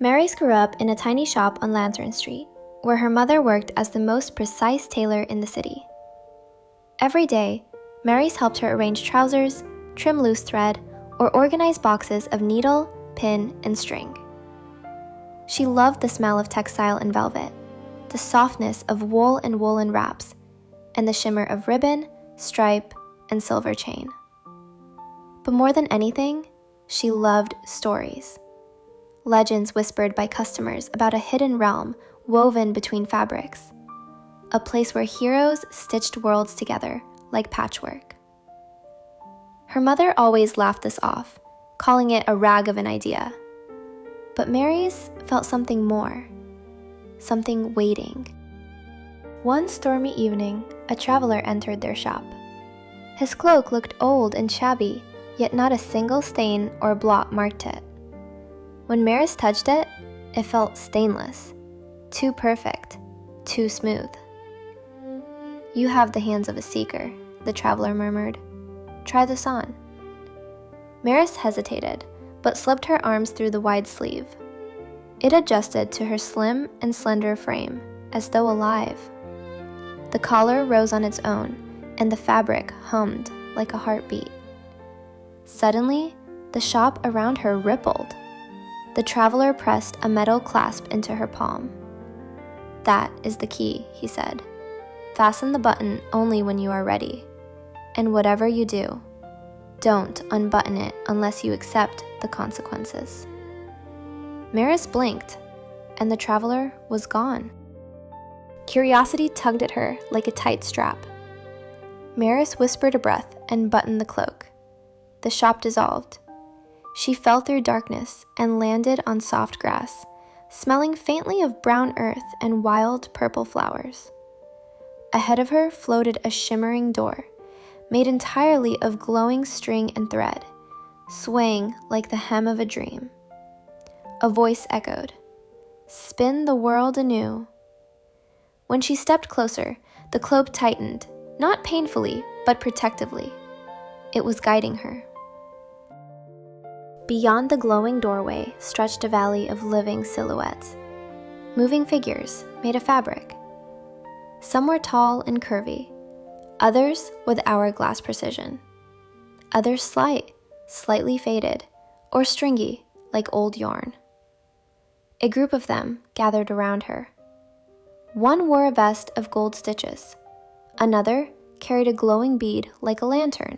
Mary's grew up in a tiny shop on Lantern Street, where her mother worked as the most precise tailor in the city. Every day, Mary's helped her arrange trousers, trim loose thread, or organize boxes of needle, pin, and string. She loved the smell of textile and velvet, the softness of wool and woolen wraps, and the shimmer of ribbon, stripe, and silver chain. But more than anything, she loved stories. Legends whispered by customers about a hidden realm woven between fabrics, a place where heroes stitched worlds together like patchwork. Her mother always laughed this off, calling it a rag of an idea. But Mary's felt something more, something waiting. One stormy evening, a traveler entered their shop. His cloak looked old and shabby, yet not a single stain or blot marked it. When Maris touched it, it felt stainless, too perfect, too smooth. "You have the hands of a seeker," the traveler murmured. "Try this on." Maris hesitated, but slipped her arms through the wide sleeve. It adjusted to her slim and slender frame, as though alive. The collar rose on its own, and the fabric hummed like a heartbeat. Suddenly, the shop around her rippled. The traveler pressed a metal clasp into her palm. "That is the key," he said. "Fasten the button only when you are ready. And whatever you do, don't unbutton it unless you accept the consequences." Maris blinked, and the traveler was gone. Curiosity tugged at her like a tight strap. Maris whispered a breath and buttoned the cloak. The shop dissolved. She fell through darkness and landed on soft grass, smelling faintly of brown earth and wild purple flowers. Ahead of her floated a shimmering door, made entirely of glowing string and thread, swaying like the hem of a dream. A voice echoed, "Spin the world anew." When she stepped closer, the cloak tightened, not painfully, but protectively. It was guiding her. Beyond the glowing doorway stretched a valley of living silhouettes, moving figures made of fabric. Some were tall and curvy, others with hourglass precision, others slight, slightly faded, or stringy like old yarn. A group of them gathered around her. One wore a vest of gold stitches, another carried a glowing bead like a lantern.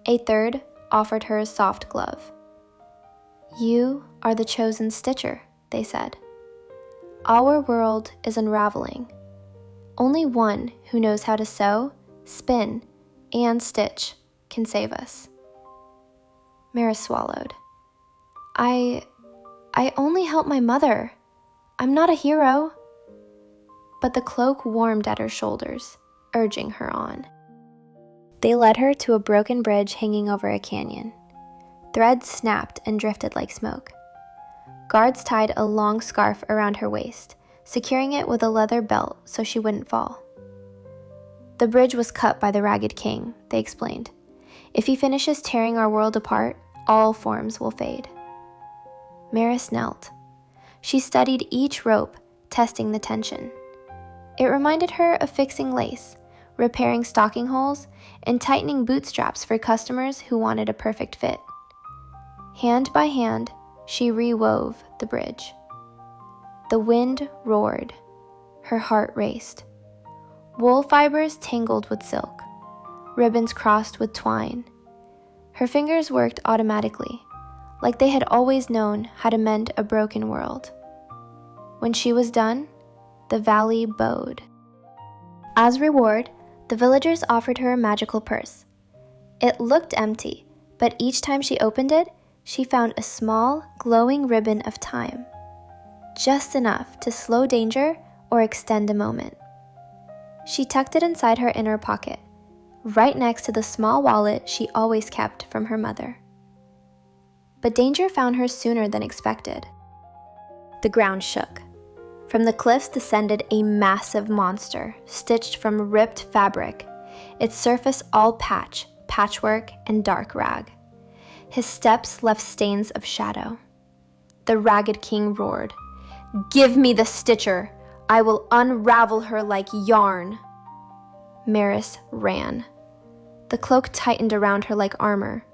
A third offered her a soft glove. "You are the chosen stitcher," they said. "Our world is unraveling. Only one who knows how to sew, spin, and stitch can save us." Maris swallowed. I only help my mother. I'm not a hero." But the cloak warmed at her shoulders, urging her on. They led her to a broken bridge hanging over a canyon. Threads snapped and drifted like smoke. Guards tied a long scarf around her waist, securing it with a leather belt so she wouldn't fall. "The bridge was cut by the Ragged King," they explained. "If he finishes tearing our world apart, all forms will fade." Maris knelt. She studied each rope, testing the tension. It reminded her of fixing lace, repairing stocking holes, and tightening bootstraps for customers who wanted a perfect fit. Hand by hand, she rewove the bridge. The wind roared. Her heart raced. Wool fibers tangled with silk. Ribbons crossed with twine. Her fingers worked automatically, like they had always known how to mend a broken world. When she was done, the valley bowed. As reward, the villagers offered her a magical purse. It looked empty, but each time she opened it, she found a small, glowing ribbon of time. Just enough to slow danger or extend a moment. She tucked it inside her inner pocket, right next to the small wallet she always kept from her mother. But danger found her sooner than expected. The ground shook. From the cliffs descended a massive monster, stitched from ripped fabric, its surface all patchwork, and dark rag. His steps left stains of shadow. the Ragged King roared. "Give me the stitcher! I will unravel her like yarn!" Maris ran. The cloak tightened around her like armor.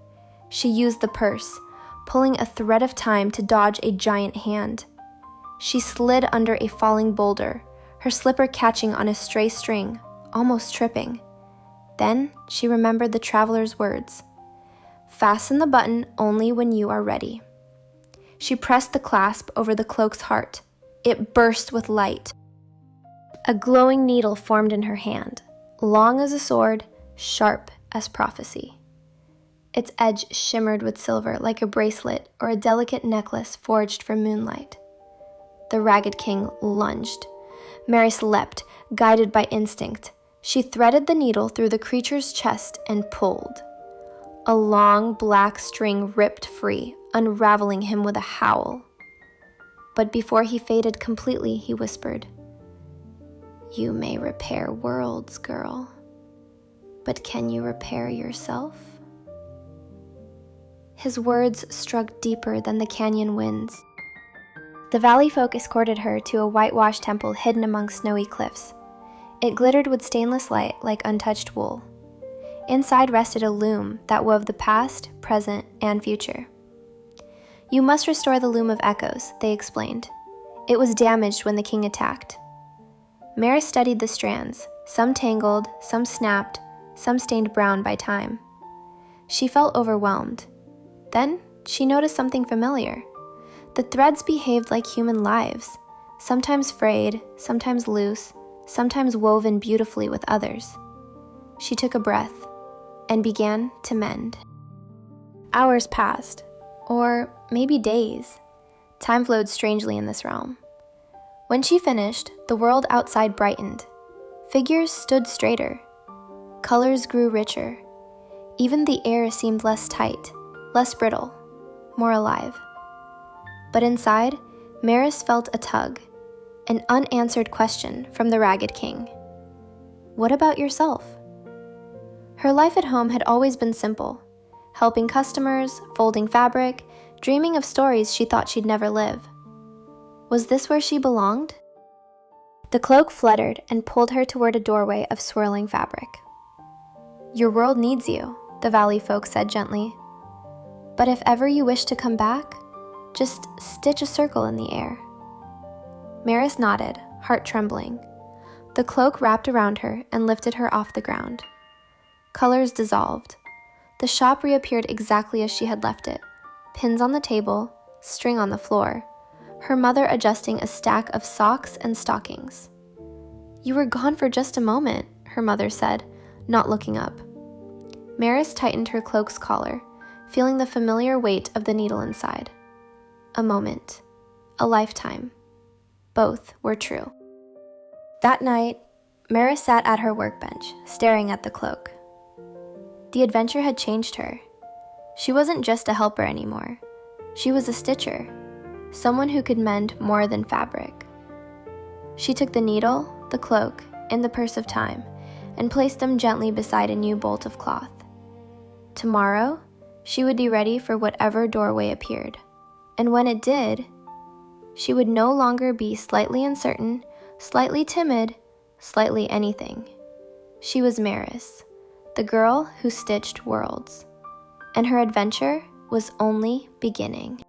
She used the purse, pulling a thread of time to dodge a giant hand. She slid under a falling boulder, her slipper catching on a stray string, almost tripping. Then she remembered the traveler's words. "Fasten the button only when you are ready." She pressed the clasp over the cloak's heart. It burst with light. A glowing needle formed in her hand, long as a sword, sharp as prophecy. Its edge shimmered with silver like a bracelet or a delicate necklace forged for moonlight. The Ragged King lunged. Maris leapt, guided by instinct. She threaded the needle through the creature's chest and pulled. A long black string ripped free, unraveling him with a howl. But before he faded completely, he whispered, "You may repair worlds, girl, but can you repair yourself?" His words struck deeper than the canyon winds. The valley folk escorted her to a whitewashed temple hidden among snowy cliffs. It glittered with stainless light like untouched wool. Inside rested a loom that wove the past, present, and future. "You must restore the loom of echoes," they explained. "It was damaged when the king attacked." Maris studied the strands, some tangled, some snapped, some stained brown by time. She felt overwhelmed. Then she noticed something familiar. The threads behaved like human lives, sometimes frayed, sometimes loose, sometimes woven beautifully with others. She took a breath and began to mend. Hours passed, or maybe days. Time flowed strangely in this realm. When she finished, the world outside brightened. Figures stood straighter. Colors grew richer. Even the air seemed less tight, less brittle, more alive. But inside, Maris felt a tug, an unanswered question from the Ragged King. What about yourself? Her life at home had always been simple, helping customers, folding fabric, dreaming of stories she thought she'd never live. Was this where she belonged? The cloak fluttered and pulled her toward a doorway of swirling fabric. "Your world needs you," the valley folk said gently. "But if ever you wish to come back, just stitch a circle in the air." Maris nodded, heart trembling. The cloak wrapped around her and lifted her off the ground. Colors dissolved. The shop reappeared exactly as she had left it. Pins on the table, string on the floor, her mother adjusting a stack of socks and stockings. "You were gone for just a moment," her mother said, not looking up. Maris tightened her cloak's collar, feeling the familiar weight of the needle inside. A moment, a lifetime. Both were true. That night, Maris sat at her workbench, staring at the cloak. The adventure had changed her. She wasn't just a helper anymore. She was a stitcher, someone who could mend more than fabric. She took the needle, the cloak, and the purse of time, and placed them gently beside a new bolt of cloth. Tomorrow, she would be ready for whatever doorway appeared. And when it did, she would no longer be slightly uncertain, slightly timid, slightly anything. She was Maris, the girl who stitched worlds. And her adventure was only beginning.